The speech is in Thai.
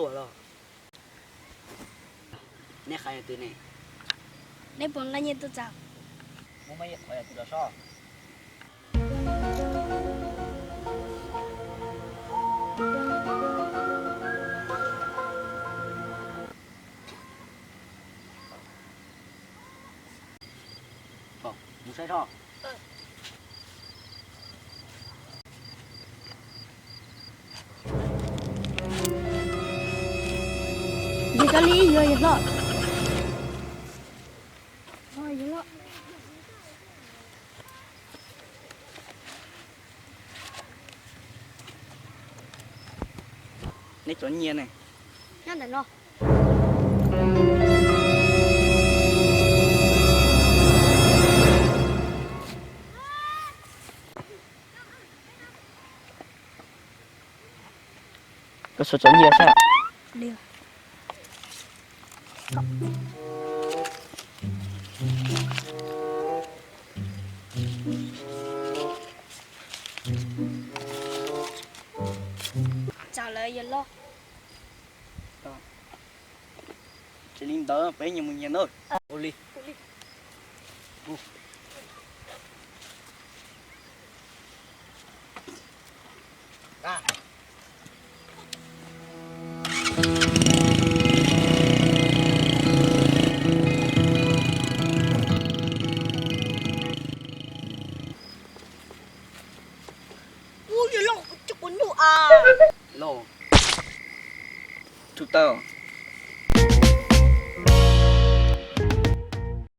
ตัวหรอเนี่ยใครตัวเนี่ย ในปนละเอียดตัวจับ มึงไม่ใครตัวชอบมึงใช่ท่อ ยี่กะลีเยอะเยอะละเยอะละ ในตัวเงียnày นั่นแหละเนาะ ก็สุดตัวเงียใช่ เดี๋ยวจ่าเลยเยอะละ chỉ linh tớ với nhiều mình thôi Oli à ui ơi lo chụp quấn đủ à lô chụp tao